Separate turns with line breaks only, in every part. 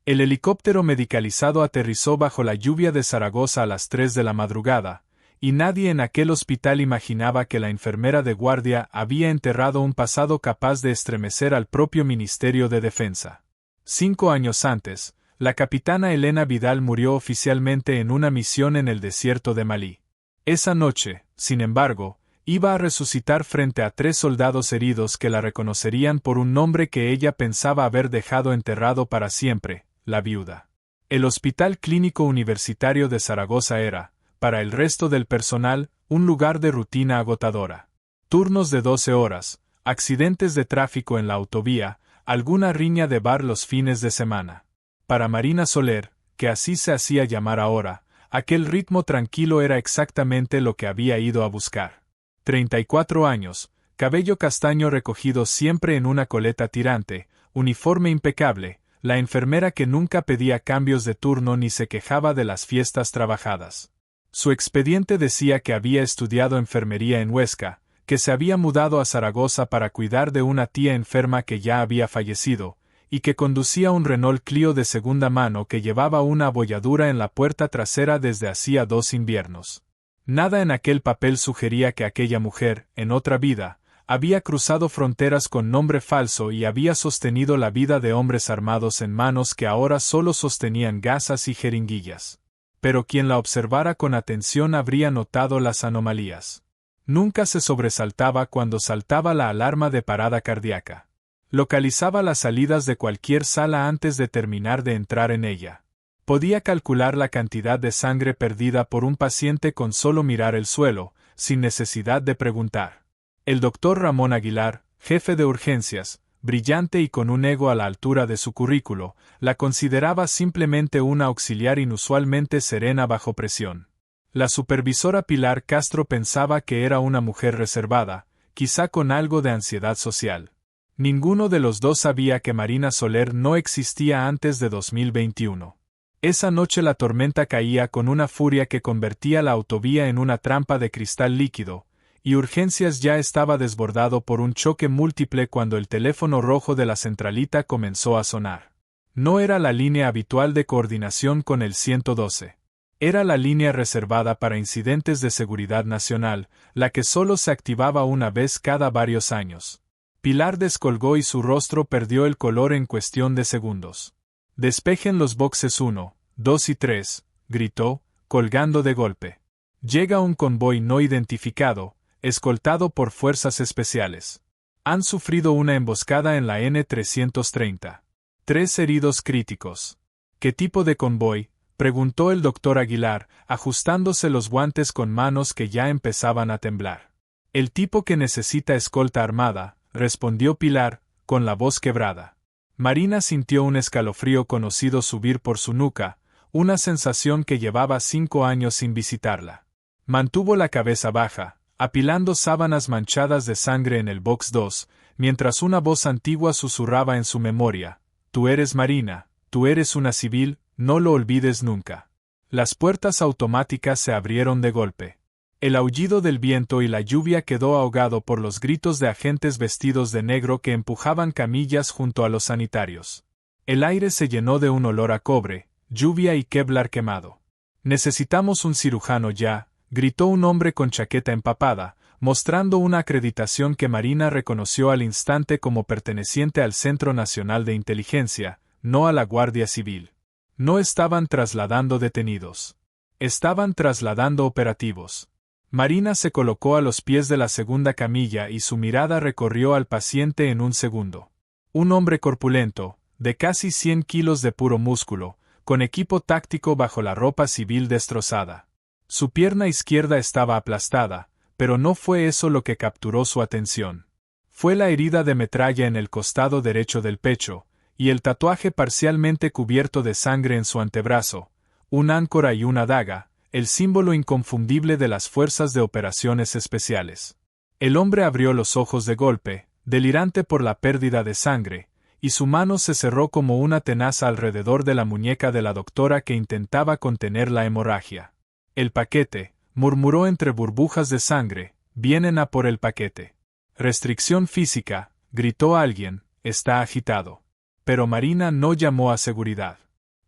El helicóptero medicalizado aterrizó bajo la lluvia de Zaragoza a las 3 de la madrugada, y nadie en aquel hospital imaginaba que la enfermera de guardia había enterrado un pasado capaz de estremecer al propio Ministerio de Defensa. 5 años antes, la capitana Elena Vidal murió oficialmente en una misión en el desierto de Malí. Esa noche, sin embargo, iba a resucitar frente a 3 soldados heridos que la reconocerían por un nombre que ella pensaba haber dejado enterrado para siempre: la viuda. El Hospital Clínico Universitario de Zaragoza era, para el resto del personal, un lugar de rutina agotadora. Turnos de 12 horas, accidentes de tráfico en la autovía, alguna riña de bar los fines de semana. Para Marina Soler, que así se hacía llamar ahora, aquel ritmo tranquilo era exactamente lo que había ido a buscar. 34 años, cabello castaño recogido siempre en una coleta tirante, uniforme impecable, la enfermera que nunca pedía cambios de turno ni se quejaba de las fiestas trabajadas. Su expediente decía que había estudiado enfermería en Huesca, que se había mudado a Zaragoza para cuidar de una tía enferma que ya había fallecido, y que conducía un Renault Clio de segunda mano que llevaba una abolladura en la puerta trasera desde hacía 2 inviernos. Nada en aquel papel sugería que aquella mujer, en otra vida, había cruzado fronteras con nombre falso y había sostenido la vida de hombres armados en manos que ahora solo sostenían gasas y jeringuillas. Pero quien la observara con atención habría notado las anomalías. Nunca se sobresaltaba cuando saltaba la alarma de parada cardíaca. Localizaba las salidas de cualquier sala antes de terminar de entrar en ella. Podía calcular la cantidad de sangre perdida por un paciente con solo mirar el suelo, sin necesidad de preguntar. El doctor Ramón Aguilar, jefe de urgencias, brillante y con un ego a la altura de su currículo, la consideraba simplemente una auxiliar inusualmente serena bajo presión. La supervisora Pilar Castro pensaba que era una mujer reservada, quizá con algo de ansiedad social. Ninguno de los dos sabía que Marina Soler no existía antes de 2021. Esa noche la tormenta caía con una furia que convertía la autovía en una trampa de cristal líquido, y Urgencias ya estaba desbordado por un choque múltiple cuando el teléfono rojo de la centralita comenzó a sonar. No era la línea habitual de coordinación con el 112. Era la línea reservada para incidentes de seguridad nacional, la que solo se activaba una vez cada varios años. Pilar descolgó y su rostro perdió el color en cuestión de segundos. «Despejen los boxes 1, 2 y 3», gritó, colgando de golpe. «Llega un convoy no identificado, escoltado por fuerzas especiales. Han sufrido una emboscada en la N330. 3 heridos críticos». «¿Qué tipo de convoy?», preguntó el doctor Aguilar, ajustándose los guantes con manos que ya empezaban a temblar. «El tipo que necesita escolta armada», respondió Pilar, con la voz quebrada. Marina sintió un escalofrío conocido subir por su nuca, una sensación que llevaba 5 años sin visitarla. Mantuvo la cabeza baja, apilando sábanas manchadas de sangre en el box 2, mientras una voz antigua susurraba en su memoria: «Tú eres Marina, tú eres una civil, no lo olvides nunca». Las puertas automáticas se abrieron de golpe. El aullido del viento y la lluvia quedó ahogado por los gritos de agentes vestidos de negro que empujaban camillas junto a los sanitarios. El aire se llenó de un olor a cobre, lluvia y Kevlar quemado. «Necesitamos un cirujano ya», gritó un hombre con chaqueta empapada, mostrando una acreditación que Marina reconoció al instante como perteneciente al Centro Nacional de Inteligencia, no a la Guardia Civil. No estaban trasladando detenidos. Estaban trasladando operativos. Marina se colocó a los pies de la segunda camilla y su mirada recorrió al paciente en un segundo. Un hombre corpulento, de casi 100 kilos de puro músculo, con equipo táctico bajo la ropa civil destrozada. Su pierna izquierda estaba aplastada, pero no fue eso lo que capturó su atención. Fue la herida de metralla en el costado derecho del pecho, y el tatuaje parcialmente cubierto de sangre en su antebrazo, un áncora y una daga, el símbolo inconfundible de las fuerzas de operaciones especiales. El hombre abrió los ojos de golpe, delirante por la pérdida de sangre, y su mano se cerró como una tenaza alrededor de la muñeca de la doctora que intentaba contener la hemorragia. «El paquete», murmuró entre burbujas de sangre, «vienen a por el paquete». «Restricción física», gritó alguien, «está agitado». Pero Marina no llamó a seguridad.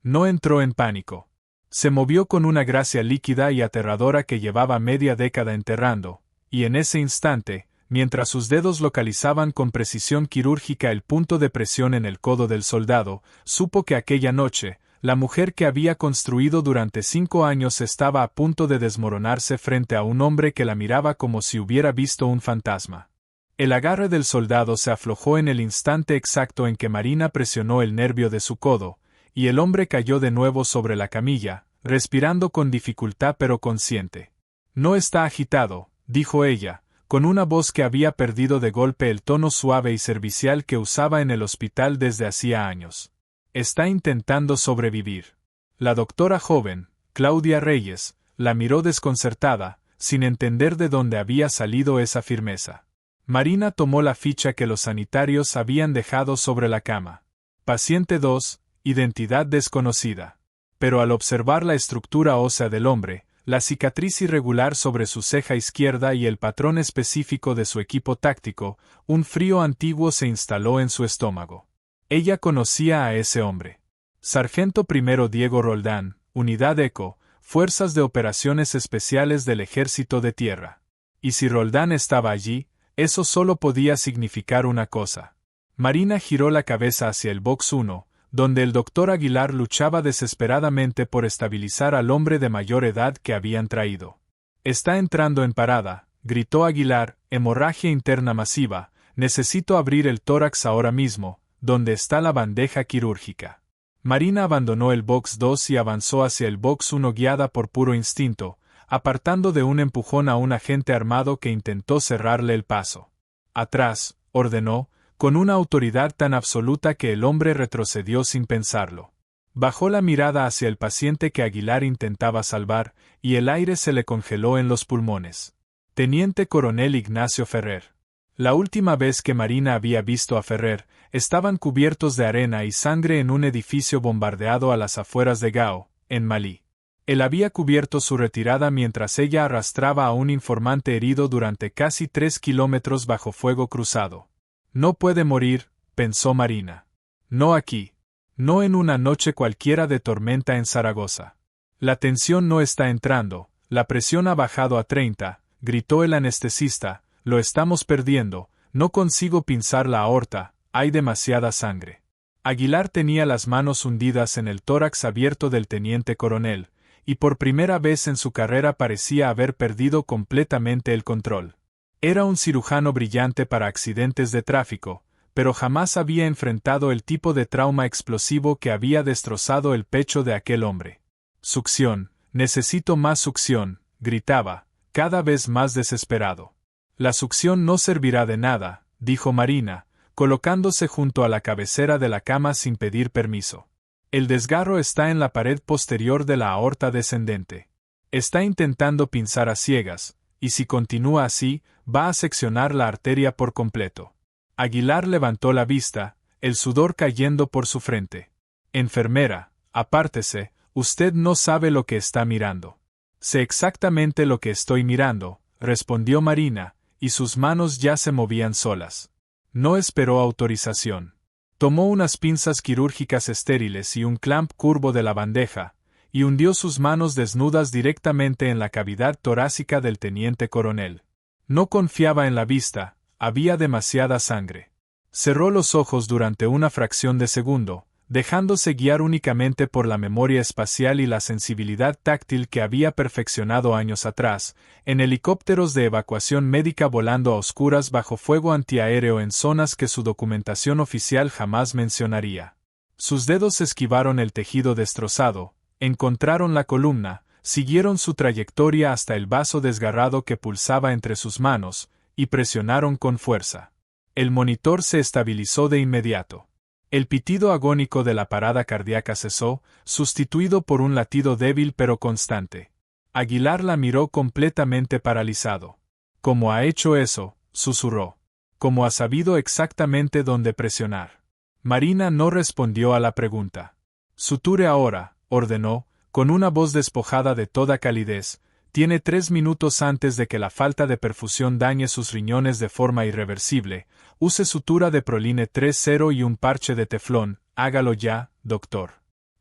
No entró en pánico. Se movió con una gracia líquida y aterradora que llevaba media década enterrando, y en ese instante, mientras sus dedos localizaban con precisión quirúrgica el punto de presión en el codo del soldado, supo que aquella noche, la mujer que había construido durante 5 años estaba a punto de desmoronarse frente a un hombre que la miraba como si hubiera visto un fantasma. El agarre del soldado se aflojó en el instante exacto en que Marina presionó el nervio de su codo, y el hombre cayó de nuevo sobre la camilla, respirando con dificultad pero consciente. «No está agitado», dijo ella, con una voz que había perdido de golpe el tono suave y servicial que usaba en el hospital desde hacía años. «Está intentando sobrevivir». La doctora joven, Claudia Reyes, la miró desconcertada, sin entender de dónde había salido esa firmeza. Marina tomó la ficha que los sanitarios habían dejado sobre la cama. Paciente 2, identidad desconocida. Pero al observar la estructura ósea del hombre, la cicatriz irregular sobre su ceja izquierda y el patrón específico de su equipo táctico, un frío antiguo se instaló en su estómago. Ella conocía a ese hombre. Sargento primero Diego Roldán, Unidad ECO, Fuerzas de Operaciones Especiales del Ejército de Tierra. Y si Roldán estaba allí, eso solo podía significar una cosa. Marina giró la cabeza hacia el box 1, donde el doctor Aguilar luchaba desesperadamente por estabilizar al hombre de mayor edad que habían traído. «Está entrando en parada», gritó Aguilar, «hemorragia interna masiva, necesito abrir el tórax ahora mismo, donde está la bandeja quirúrgica». Marina abandonó el box 2 y avanzó hacia el box 1 guiada por puro instinto, apartando de un empujón a un agente armado que intentó cerrarle el paso. «Atrás», ordenó, con una autoridad tan absoluta que el hombre retrocedió sin pensarlo. Bajó la mirada hacia el paciente que Aguilar intentaba salvar, y el aire se le congeló en los pulmones. Teniente Coronel Ignacio Ferrer. La última vez que Marina había visto a Ferrer, estaban cubiertos de arena y sangre en un edificio bombardeado a las afueras de Gao, en Malí. Él había cubierto su retirada mientras ella arrastraba a un informante herido durante casi 3 kilómetros bajo fuego cruzado. «No puede morir», pensó Marina. «No aquí. No en una noche cualquiera de tormenta en Zaragoza. La tensión no está entrando, la presión ha bajado a 30, gritó el anestesista, «lo estamos perdiendo, no consigo pinzar la aorta, hay demasiada sangre». Aguilar tenía las manos hundidas en el tórax abierto del teniente coronel, y por primera vez en su carrera parecía haber perdido completamente el control. Era un cirujano brillante para accidentes de tráfico, pero jamás había enfrentado el tipo de trauma explosivo que había destrozado el pecho de aquel hombre. «Succión, necesito más succión», gritaba, cada vez más desesperado. «La succión no servirá de nada», dijo Marina, colocándose junto a la cabecera de la cama sin pedir permiso. «El desgarro está en la pared posterior de la aorta descendente. Está intentando pinzar a ciegas, y si continúa así, va a seccionar la arteria por completo». Aguilar levantó la vista, el sudor cayendo por su frente. «Enfermera, apártese, usted no sabe lo que está mirando». «Sé exactamente lo que estoy mirando», respondió Marina, y sus manos ya se movían solas. No esperó autorización. Tomó unas pinzas quirúrgicas estériles y un clamp curvo de la bandeja, y hundió sus manos desnudas directamente en la cavidad torácica del teniente coronel. No confiaba en la vista, había demasiada sangre. Cerró los ojos durante una fracción de segundo, dejándose guiar únicamente por la memoria espacial y la sensibilidad táctil que había perfeccionado años atrás, en helicópteros de evacuación médica volando a oscuras bajo fuego antiaéreo en zonas que su documentación oficial jamás mencionaría. Sus dedos esquivaron el tejido destrozado, encontraron la columna, siguieron su trayectoria hasta el vaso desgarrado que pulsaba entre sus manos, y presionaron con fuerza. El monitor se estabilizó de inmediato. El pitido agónico de la parada cardíaca cesó, sustituido por un latido débil pero constante. Aguilar la miró completamente paralizado. «¿Cómo ha hecho eso?», susurró. «¿Cómo ha sabido exactamente dónde presionar?». Marina no respondió a la pregunta. «Suture ahora», ordenó, con una voz despojada de toda calidez. «Tiene 3 minutos antes de que la falta de perfusión dañe sus riñones de forma irreversible. Use sutura de Proline 3.0 y un parche de teflón. Hágalo ya, doctor».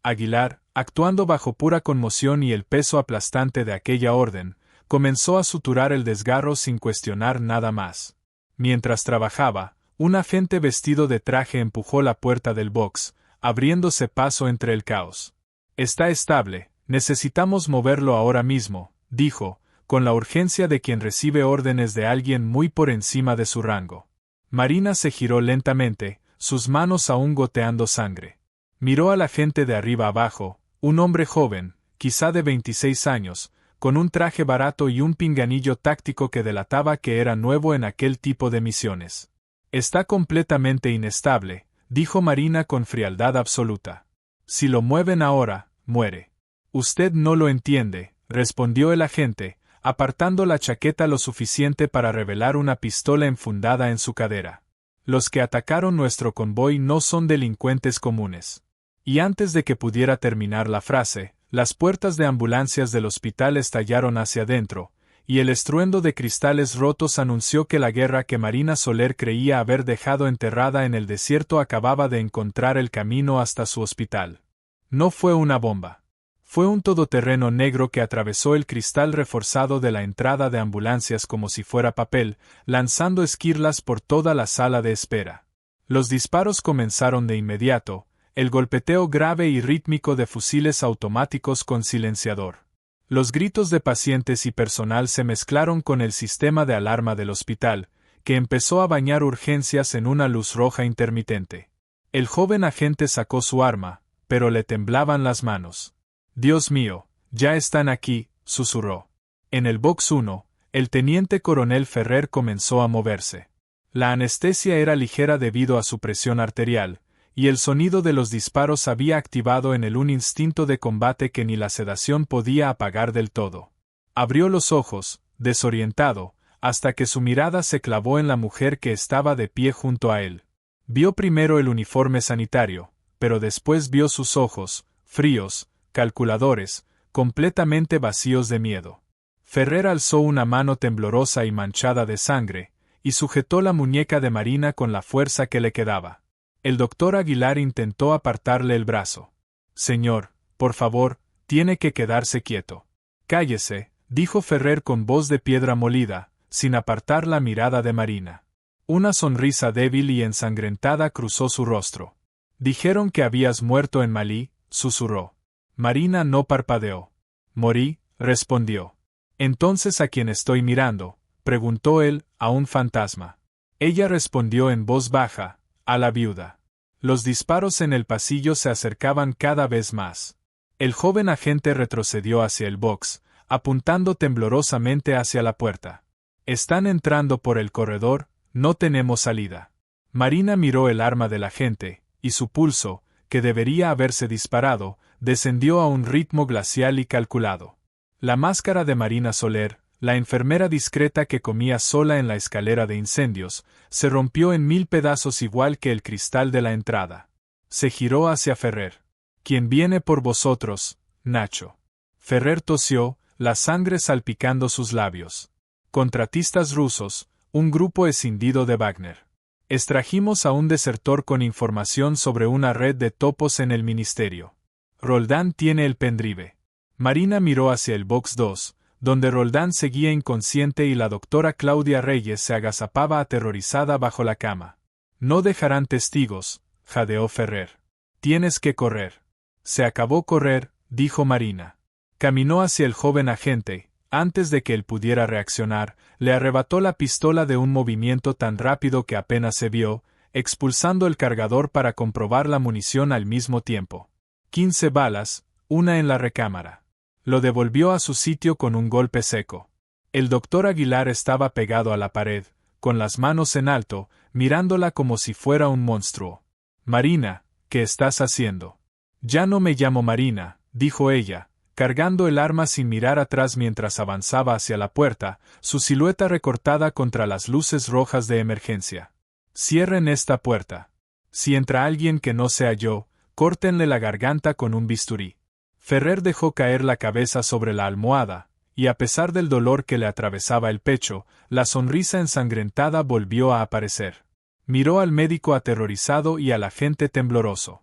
Aguilar, actuando bajo pura conmoción y el peso aplastante de aquella orden, comenzó a suturar el desgarro sin cuestionar nada más. Mientras trabajaba, un agente vestido de traje empujó la puerta del box, abriéndose paso entre el caos. Está estable, necesitamos moverlo ahora mismo, dijo, con la urgencia de quien recibe órdenes de alguien muy por encima de su rango. Marina se giró lentamente, sus manos aún goteando sangre. Miró al agente de arriba abajo, un hombre joven, quizá de 26 años, con un traje barato y un pinganillo táctico que delataba que era nuevo en aquel tipo de misiones. Está completamente inestable, dijo Marina con frialdad absoluta. Si lo mueven ahora, muere. Usted no lo entiende, respondió el agente, apartando la chaqueta lo suficiente para revelar una pistola enfundada en su cadera. Los que atacaron nuestro convoy no son delincuentes comunes. Y antes de que pudiera terminar la frase, las puertas de ambulancias del hospital estallaron hacia adentro, y el estruendo de cristales rotos anunció que la guerra que Marina Soler creía haber dejado enterrada en el desierto acababa de encontrar el camino hasta su hospital. No fue una bomba. Fue un todoterreno negro que atravesó el cristal reforzado de la entrada de ambulancias como si fuera papel, lanzando esquirlas por toda la sala de espera. Los disparos comenzaron de inmediato, el golpeteo grave y rítmico de fusiles automáticos con silenciador. Los gritos de pacientes y personal se mezclaron con el sistema de alarma del hospital, que empezó a bañar urgencias en una luz roja intermitente. El joven agente sacó su arma, pero le temblaban las manos. «Dios mío, ya están aquí», susurró. En el box 1, el teniente coronel Ferrer comenzó a moverse. La anestesia era ligera debido a su presión arterial, y el sonido de los disparos había activado en él un instinto de combate que ni la sedación podía apagar del todo. Abrió los ojos, desorientado, hasta que su mirada se clavó en la mujer que estaba de pie junto a él. Vio primero el uniforme sanitario, pero después vio sus ojos, fríos, calculadores, completamente vacíos de miedo. Ferrer alzó una mano temblorosa y manchada de sangre, y sujetó la muñeca de Marina con la fuerza que le quedaba. El doctor Aguilar intentó apartarle el brazo. «Señor, por favor, tiene que quedarse quieto». «Cállese», dijo Ferrer con voz de piedra molida, sin apartar la mirada de Marina. Una sonrisa débil y ensangrentada cruzó su rostro. «Dijeron que habías muerto en Malí», susurró. Marina no parpadeó. «Morí», respondió. «Entonces, ¿a quién estoy mirando?», preguntó él, a un fantasma. Ella respondió en voz baja, «a la viuda». Los disparos en el pasillo se acercaban cada vez más. El joven agente retrocedió hacia el box, apuntando temblorosamente hacia la puerta. «Están entrando por el corredor, no tenemos salida». Marina miró el arma del agente, y su pulso, que debería haberse disparado, descendió a un ritmo glacial y calculado. La máscara de Marina Soler, la enfermera discreta que comía sola en la escalera de incendios, se rompió en 1000 pedazos igual que el cristal de la entrada. Se giró hacia Ferrer. «¿Quién viene por vosotros, Nacho?». Ferrer tosió, la sangre salpicando sus labios. «Contratistas rusos, un grupo escindido de Wagner. Extrajimos a un desertor con información sobre una red de topos en el ministerio. Roldán tiene el pendrive». Marina miró hacia el box 2, donde Roldán seguía inconsciente y la doctora Claudia Reyes se agazapaba aterrorizada bajo la cama. «No dejarán testigos», jadeó Ferrer. «Tienes que correr». «Se acabó correr», dijo Marina. Caminó hacia el joven agente. Antes de que él pudiera reaccionar, le arrebató la pistola de un movimiento tan rápido que apenas se vio, expulsando el cargador para comprobar la munición al mismo tiempo. 15 balas, una en la recámara. Lo devolvió a su sitio con un golpe seco. El doctor Aguilar estaba pegado a la pared, con las manos en alto, mirándola como si fuera un monstruo. «Marina, ¿qué estás haciendo?». «Ya no me llamo Marina», dijo ella, cargando el arma sin mirar atrás mientras avanzaba hacia la puerta, su silueta recortada contra las luces rojas de emergencia. «Cierren esta puerta. Si entra alguien que no sea yo, córtenle la garganta con un bisturí». Ferrer dejó caer la cabeza sobre la almohada, y a pesar del dolor que le atravesaba el pecho, la sonrisa ensangrentada volvió a aparecer. Miró al médico aterrorizado y al agente tembloroso.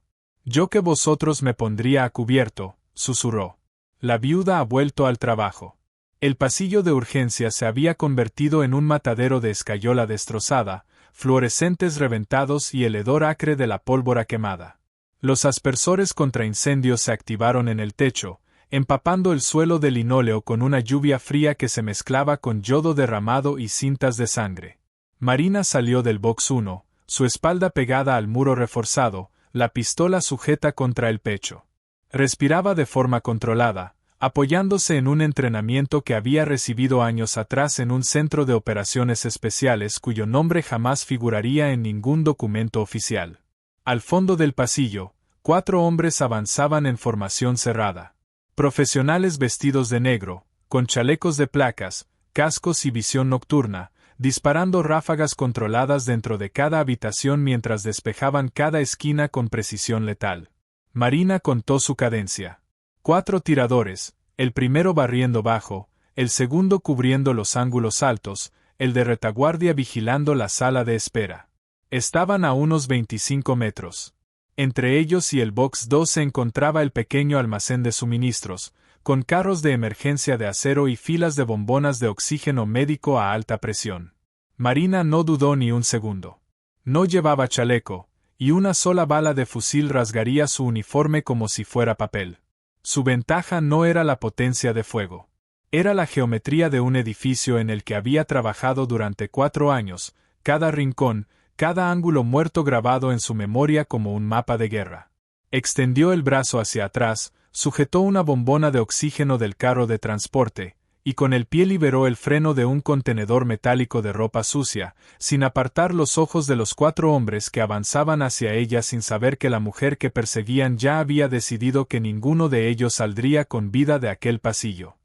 Yo que vosotros me pondría a cubierto, susurró. La viuda ha vuelto al trabajo. El pasillo de urgencias se había convertido en un matadero de escayola destrozada, fluorescentes reventados y el hedor acre de la pólvora quemada. Los aspersores contra incendios se activaron en el techo, empapando el suelo de linóleo con una lluvia fría que se mezclaba con yodo derramado y cintas de sangre. Marina salió del box 1, su espalda pegada al muro reforzado, la pistola sujeta contra el pecho. Respiraba de forma controlada, apoyándose en un entrenamiento que había recibido años atrás en un centro de operaciones especiales cuyo nombre jamás figuraría en ningún documento oficial. Al fondo del pasillo, 4 hombres avanzaban en formación cerrada. Profesionales vestidos de negro, con chalecos de placas, cascos y visión nocturna, disparando ráfagas controladas dentro de cada habitación mientras despejaban cada esquina con precisión letal. Marina contó su cadencia. 4 tiradores, el primero barriendo bajo, el segundo cubriendo los ángulos altos, el de retaguardia vigilando la sala de espera. Estaban a unos 25 metros. Entre ellos y el box 2 se encontraba el pequeño almacén de suministros, con carros de emergencia de acero y filas de bombonas de oxígeno médico a alta presión. Marina no dudó ni un segundo. No llevaba chaleco, y una sola bala de fusil rasgaría su uniforme como si fuera papel. Su ventaja no era la potencia de fuego. Era la geometría de un edificio en el que había trabajado durante 4 años, cada rincón, cada ángulo muerto grabado en su memoria como un mapa de guerra. Extendió el brazo hacia atrás, sujetó una bombona de oxígeno del carro de transporte, y con el pie liberó el freno de un contenedor metálico de ropa sucia, sin apartar los ojos de los 4 hombres que avanzaban hacia ella sin saber que la mujer que perseguían ya había decidido que ninguno de ellos saldría con vida de aquel pasillo.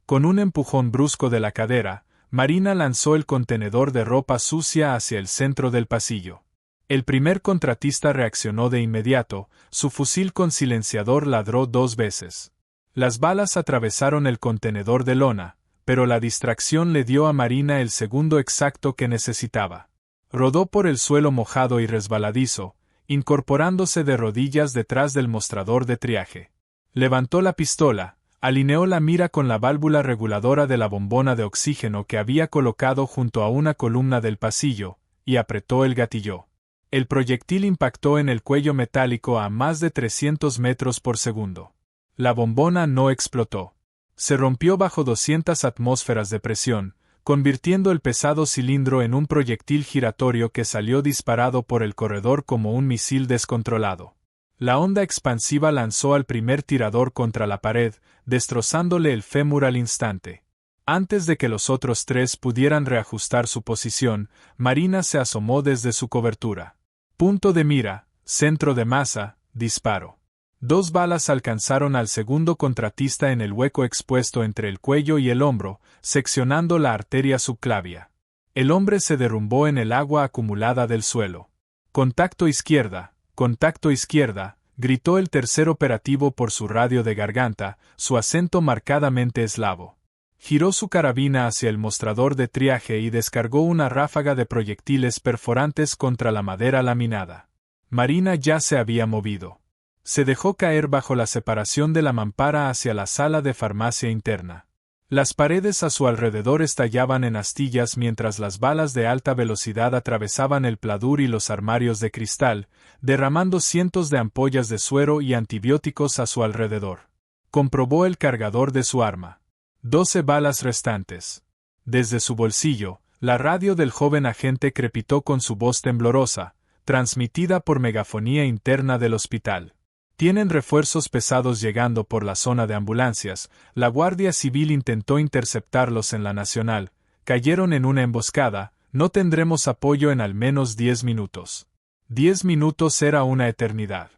Con un empujón brusco de la cadera, Marina lanzó el contenedor de ropa sucia hacia el centro del pasillo. El primer contratista reaccionó de inmediato, su fusil con silenciador ladró 2 veces. Las balas atravesaron el contenedor de lona, pero la distracción le dio a Marina el segundo exacto que necesitaba. Rodó por el suelo mojado y resbaladizo, incorporándose de rodillas detrás del mostrador de triaje. Levantó la pistola, alineó la mira con la válvula reguladora de la bombona de oxígeno que había colocado junto a una columna del pasillo, y apretó el gatillo. El proyectil impactó en el cuello metálico a más de 300 metros por segundo. La bombona no explotó. Se rompió bajo 200 atmósferas de presión, convirtiendo el pesado cilindro en un proyectil giratorio que salió disparado por el corredor como un misil descontrolado. La onda expansiva lanzó al primer tirador contra la pared, destrozándole el fémur al instante. Antes de que los otros 3 pudieran reajustar su posición, Marina se asomó desde su cobertura. Punto de mira, centro de masa, disparo. 2 balas alcanzaron al segundo contratista en el hueco expuesto entre el cuello y el hombro, seccionando la arteria subclavia. El hombre se derrumbó en el agua acumulada del suelo. Contacto izquierda, gritó el tercer operativo por su radio de garganta, su acento marcadamente eslavo. Giró su carabina hacia el mostrador de triaje y descargó una ráfaga de proyectiles perforantes contra la madera laminada. Marina ya se había movido. Se dejó caer bajo la separación de la mampara hacia la sala de farmacia interna. Las paredes a su alrededor estallaban en astillas mientras las balas de alta velocidad atravesaban el pladur y los armarios de cristal, derramando cientos de ampollas de suero y antibióticos a su alrededor. Comprobó el cargador de su arma. 12 balas restantes. Desde su bolsillo, la radio del joven agente crepitó con su voz temblorosa, transmitida por megafonía interna del hospital. Tienen refuerzos pesados llegando por la zona de ambulancias, la Guardia Civil intentó interceptarlos en la Nacional, cayeron en una emboscada, no tendremos apoyo en al menos 10 minutos. 10 minutos era una eternidad.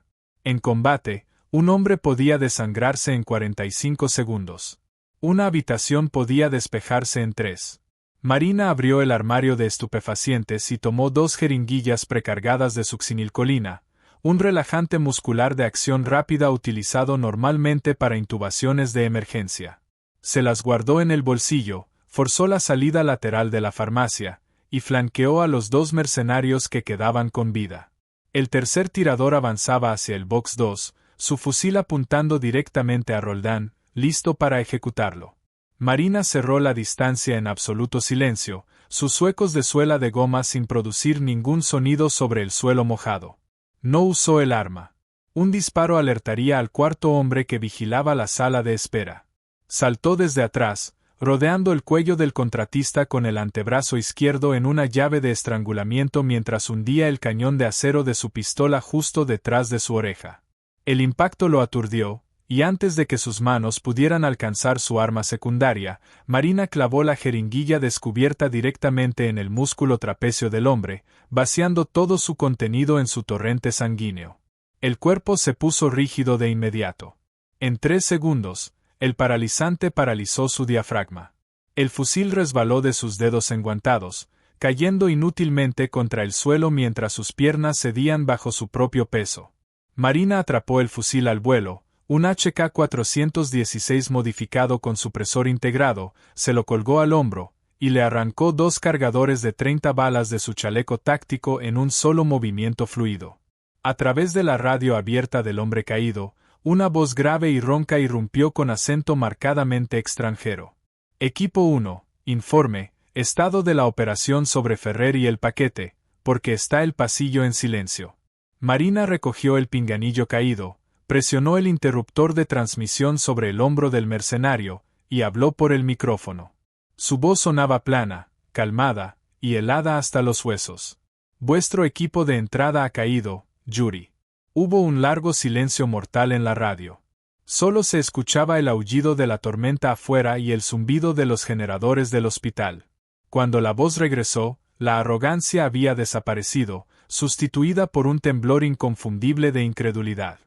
En combate, un hombre podía desangrarse en 45 segundos. Una habitación podía despejarse en 3. Marina abrió el armario de estupefacientes y tomó 2 jeringuillas precargadas de succinilcolina, un relajante muscular de acción rápida utilizado normalmente para intubaciones de emergencia. Se las guardó en el bolsillo, forzó la salida lateral de la farmacia, y flanqueó a los 2 mercenarios que quedaban con vida. El tercer tirador avanzaba hacia el box 2, su fusil apuntando directamente a Roldán, listo para ejecutarlo. Marina cerró la distancia en absoluto silencio, sus zuecos de suela de goma sin producir ningún sonido sobre el suelo mojado. No usó el arma. Un disparo alertaría al cuarto hombre que vigilaba la sala de espera. Saltó desde atrás, rodeando el cuello del contratista con el antebrazo izquierdo en una llave de estrangulamiento mientras hundía el cañón de acero de su pistola justo detrás de su oreja. El impacto lo aturdió, y antes de que sus manos pudieran alcanzar su arma secundaria, Marina clavó la jeringuilla descubierta directamente en el músculo trapecio del hombre, vaciando todo su contenido en su torrente sanguíneo. El cuerpo se puso rígido de inmediato. En 3 segundos, el paralizante paralizó su diafragma. El fusil resbaló de sus dedos enguantados, cayendo inútilmente contra el suelo mientras sus piernas cedían bajo su propio peso. Marina atrapó el fusil al vuelo, un HK-416 modificado con supresor integrado, se lo colgó al hombro, y le arrancó 2 cargadores de 30 balas de su chaleco táctico en un solo movimiento fluido. A través de la radio abierta del hombre caído, una voz grave y ronca irrumpió con acento marcadamente extranjero. Equipo 1, informe, estado de la operación sobre Ferrer y el paquete, porque está el pasillo en silencio. Marina recogió el pinganillo caído, presionó el interruptor de transmisión sobre el hombro del mercenario, y habló por el micrófono. Su voz sonaba plana, calmada, y helada hasta los huesos. Vuestro equipo de entrada ha caído, Yuri. Hubo un largo silencio mortal en la radio. Solo se escuchaba el aullido de la tormenta afuera y el zumbido de los generadores del hospital. Cuando la voz regresó, la arrogancia había desaparecido, sustituida por un temblor inconfundible de incredulidad.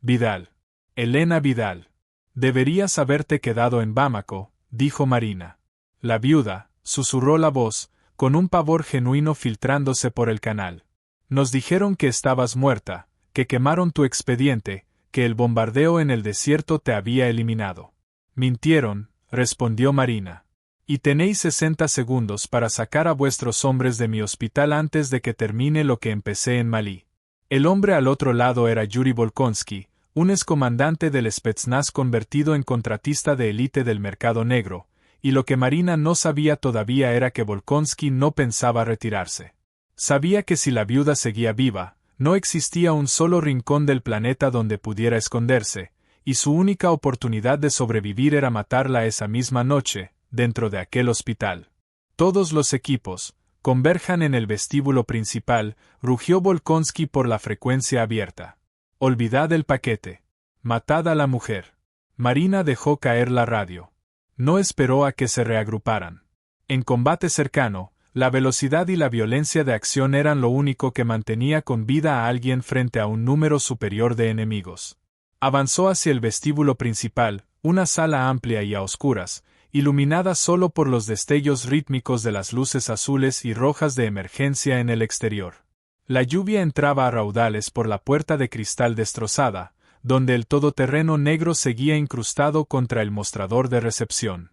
Vidal. Elena Vidal. Deberías haberte quedado en Bamako, dijo Marina. La viuda, susurró la voz, con un pavor genuino filtrándose por el canal. Nos dijeron que estabas muerta, que quemaron tu expediente, que el bombardeo en el desierto te había eliminado. Mintieron, respondió Marina. Y tenéis 60 segundos para sacar a vuestros hombres de mi hospital antes de que termine lo que empecé en Malí. El hombre al otro lado era Yuri Volkonsky, un excomandante del Spetsnaz convertido en contratista de élite del mercado negro, y lo que Marina no sabía todavía era que Volkonsky no pensaba retirarse. Sabía que si la viuda seguía viva, no existía un solo rincón del planeta donde pudiera esconderse, y su única oportunidad de sobrevivir era matarla esa misma noche, dentro de aquel hospital. Todos los equipos, converjan en el vestíbulo principal, rugió Volkonsky por la frecuencia abierta. Olvidad el paquete. Matad a la mujer. Marina dejó caer la radio. No esperó a que se reagruparan. En combate cercano, la velocidad y la violencia de acción eran lo único que mantenía con vida a alguien frente a un número superior de enemigos. Avanzó hacia el vestíbulo principal, una sala amplia y a oscuras, iluminada solo por los destellos rítmicos de las luces azules y rojas de emergencia en el exterior. La lluvia entraba a raudales por la puerta de cristal destrozada, donde el todoterreno negro seguía incrustado contra el mostrador de recepción.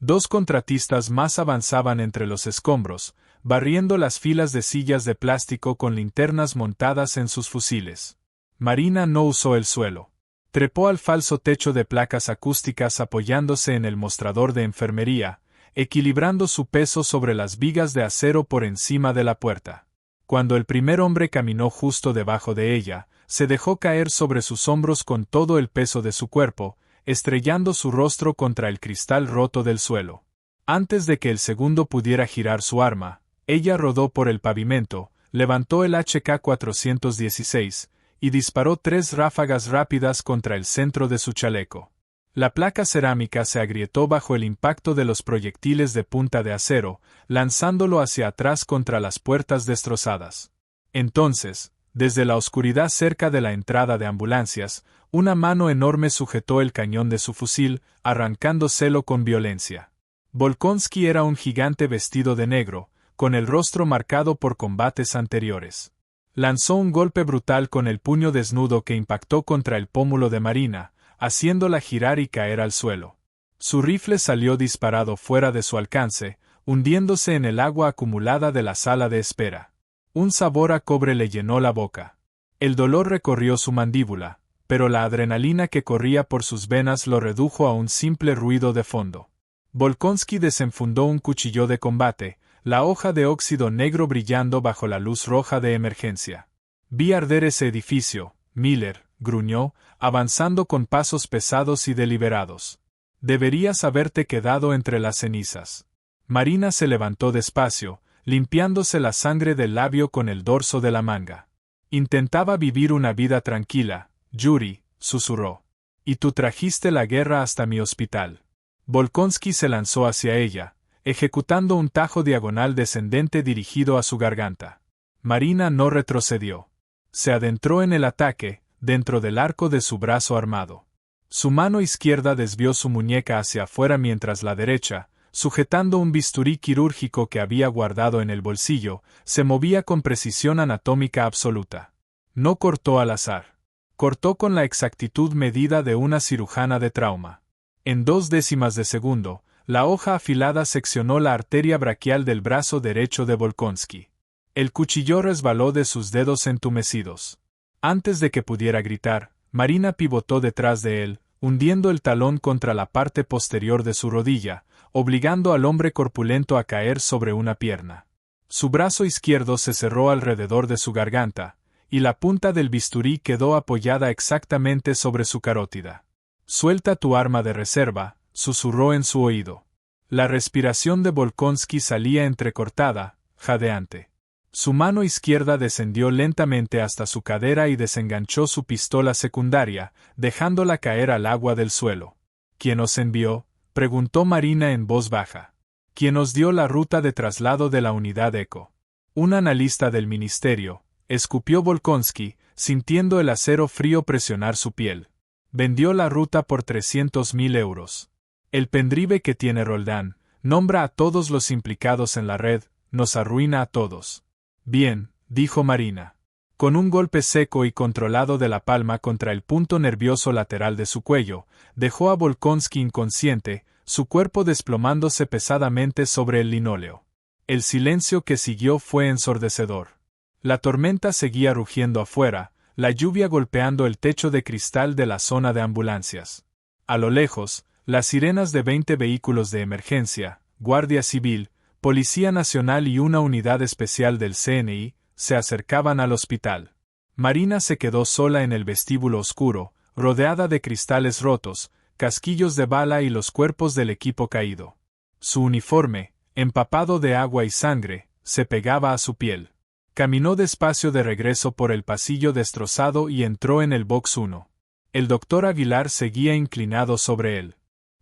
2 contratistas más avanzaban entre los escombros, barriendo las filas de sillas de plástico con linternas montadas en sus fusiles. Marina no usó el suelo. Trepó al falso techo de placas acústicas apoyándose en el mostrador de enfermería, equilibrando su peso sobre las vigas de acero por encima de la puerta. Cuando el primer hombre caminó justo debajo de ella, se dejó caer sobre sus hombros con todo el peso de su cuerpo, estrellando su rostro contra el cristal roto del suelo. Antes de que el segundo pudiera girar su arma, ella rodó por el pavimento, levantó el HK-416, y disparó 3 ráfagas rápidas contra el centro de su chaleco. La placa cerámica se agrietó bajo el impacto de los proyectiles de punta de acero, lanzándolo hacia atrás contra las puertas destrozadas. Entonces, desde la oscuridad cerca de la entrada de ambulancias, una mano enorme sujetó el cañón de su fusil, arrancándoselo con violencia. Volkonsky era un gigante vestido de negro, con el rostro marcado por combates anteriores. Lanzó un golpe brutal con el puño desnudo que impactó contra el pómulo de Marina, haciéndola girar y caer al suelo. Su rifle salió disparado fuera de su alcance, hundiéndose en el agua acumulada de la sala de espera. Un sabor a cobre le llenó la boca. El dolor recorrió su mandíbula, pero la adrenalina que corría por sus venas lo redujo a un simple ruido de fondo. Volkonsky desenfundó un cuchillo de combate, la hoja de óxido negro brillando bajo la luz roja de emergencia. Vi arder ese edificio, Miller, gruñó, avanzando con pasos pesados y deliberados. Deberías haberte quedado entre las cenizas. Marina se levantó despacio, limpiándose la sangre del labio con el dorso de la manga. Intentaba vivir una vida tranquila, Yuri, susurró. Y tú trajiste la guerra hasta mi hospital. Volkonsky se lanzó hacia ella, ejecutando un tajo diagonal descendente dirigido a su garganta. Marina no retrocedió. Se adentró en el ataque, dentro del arco de su brazo armado. Su mano izquierda desvió su muñeca hacia afuera mientras la derecha, sujetando un bisturí quirúrgico que había guardado en el bolsillo, se movía con precisión anatómica absoluta. No cortó al azar. Cortó con la exactitud medida de una cirujana de trauma. En 0,2 de segundo, la hoja afilada seccionó la arteria braquial del brazo derecho de Volkonsky. El cuchillo resbaló de sus dedos entumecidos. Antes de que pudiera gritar, Marina pivotó detrás de él, hundiendo el talón contra la parte posterior de su rodilla, obligando al hombre corpulento a caer sobre una pierna. Su brazo izquierdo se cerró alrededor de su garganta, y la punta del bisturí quedó apoyada exactamente sobre su carótida. «Suelta tu arma de reserva», susurró en su oído. La respiración de Volkonsky salía entrecortada, jadeante. Su mano izquierda descendió lentamente hasta su cadera y desenganchó su pistola secundaria, dejándola caer al agua del suelo. «¿Quién os envió?», preguntó Marina en voz baja. «¿Quién os dio la ruta de traslado de la unidad ECO?» «Un analista del ministerio», escupió Volkonsky, sintiendo el acero frío presionar su piel. «Vendió la ruta por 300.000 euros. El pendrive que tiene Roldán, nombra a todos los implicados en la red, nos arruina a todos». «Bien», dijo Marina. Con un golpe seco y controlado de la palma contra el punto nervioso lateral de su cuello, dejó a Volkonsky inconsciente, su cuerpo desplomándose pesadamente sobre el linóleo. El silencio que siguió fue ensordecedor. La tormenta seguía rugiendo afuera, la lluvia golpeando el techo de cristal de la zona de ambulancias. A lo lejos, las sirenas de 20 vehículos de emergencia, Guardia Civil, Policía Nacional y una unidad especial del CNI, se acercaban al hospital. Marina se quedó sola en el vestíbulo oscuro, rodeada de cristales rotos, casquillos de bala y los cuerpos del equipo caído. Su uniforme, empapado de agua y sangre, se pegaba a su piel. Caminó despacio de regreso por el pasillo destrozado y entró en el box 1. El doctor Aguilar seguía inclinado sobre él.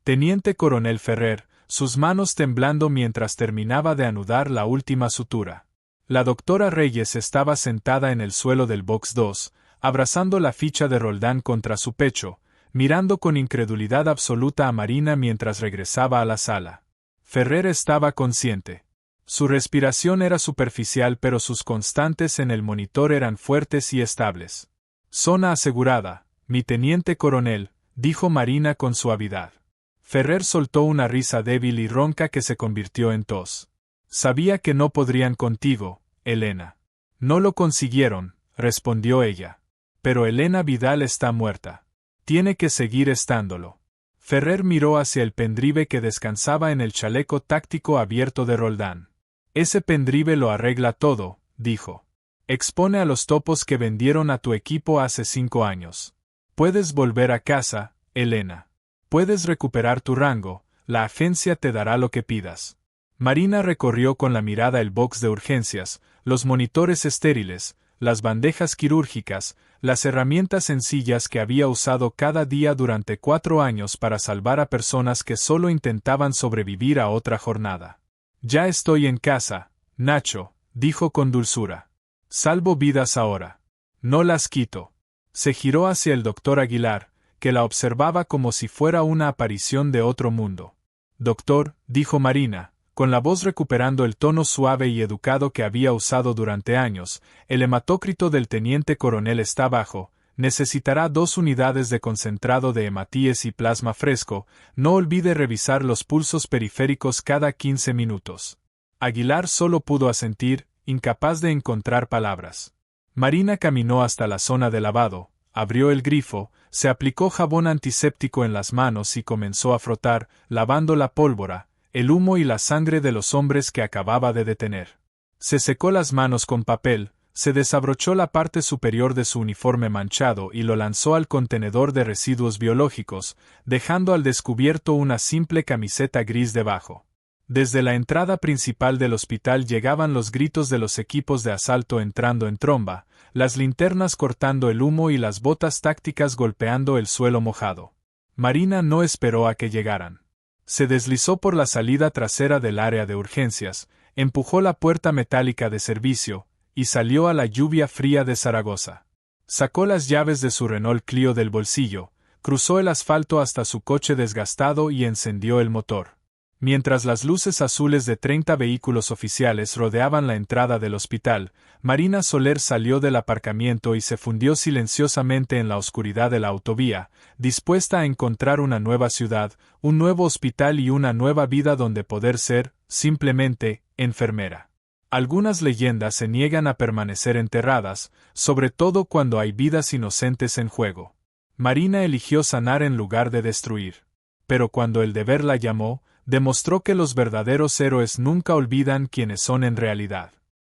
Teniente Coronel Ferrer, sus manos temblando mientras terminaba de anudar la última sutura. La doctora Reyes estaba sentada en el suelo del box 2, abrazando la ficha de Roldán contra su pecho, mirando con incredulidad absoluta a Marina mientras regresaba a la sala. Ferrer estaba consciente. Su respiración era superficial pero sus constantes en el monitor eran fuertes y estables. «Zona asegurada, mi teniente coronel», dijo Marina con suavidad. Ferrer soltó una risa débil y ronca que se convirtió en tos. «Sabía que no podrían contigo, Elena». «No lo consiguieron», respondió ella. «Pero Elena Vidal está muerta. Tiene que seguir estándolo». Ferrer miró hacia el pendrive que descansaba en el chaleco táctico abierto de Roldán. «Ese pendrive lo arregla todo», dijo. «Expone a los topos que vendieron a tu equipo hace 5 años. Puedes volver a casa, Elena. Puedes recuperar tu rango, la agencia te dará lo que pidas». Marina recorrió con la mirada el box de urgencias, los monitores estériles, las bandejas quirúrgicas, las herramientas sencillas que había usado cada día durante 4 años para salvar a personas que solo intentaban sobrevivir a otra jornada. «Ya estoy en casa, Nacho», dijo con dulzura. «Salvo vidas ahora. No las quito». Se giró hacia el doctor Aguilar, que la observaba como si fuera una aparición de otro mundo. «Doctor», dijo Marina, con la voz recuperando el tono suave y educado que había usado durante años, «el hematócrito del teniente coronel está bajo, necesitará 2 unidades de concentrado de hematíes y plasma fresco, no olvide revisar los pulsos periféricos cada 15 minutos». Aguilar solo pudo asentir, incapaz de encontrar palabras. Marina caminó hasta la zona de lavado, abrió el grifo, se aplicó jabón antiséptico en las manos y comenzó a frotar, lavando la pólvora, el humo y la sangre de los hombres que acababa de detener. Se secó las manos con papel, se desabrochó la parte superior de su uniforme manchado y lo lanzó al contenedor de residuos biológicos, dejando al descubierto una simple camiseta gris debajo. Desde la entrada principal del hospital llegaban los gritos de los equipos de asalto entrando en tromba, las linternas cortando el humo y las botas tácticas golpeando el suelo mojado. Marina no esperó a que llegaran. Se deslizó por la salida trasera del área de urgencias, empujó la puerta metálica de servicio, y salió a la lluvia fría de Zaragoza. Sacó las llaves de su Renault Clio del bolsillo, cruzó el asfalto hasta su coche desgastado y encendió el motor. Mientras las luces azules de 30 vehículos oficiales rodeaban la entrada del hospital, Marina Soler salió del aparcamiento y se fundió silenciosamente en la oscuridad de la autovía, dispuesta a encontrar una nueva ciudad, un nuevo hospital y una nueva vida donde poder ser, simplemente, enfermera. Algunas leyendas se niegan a permanecer enterradas, sobre todo cuando hay vidas inocentes en juego. Marina eligió sanar en lugar de destruir. Pero cuando el deber la llamó, demostró que los verdaderos héroes nunca olvidan quiénes son en realidad.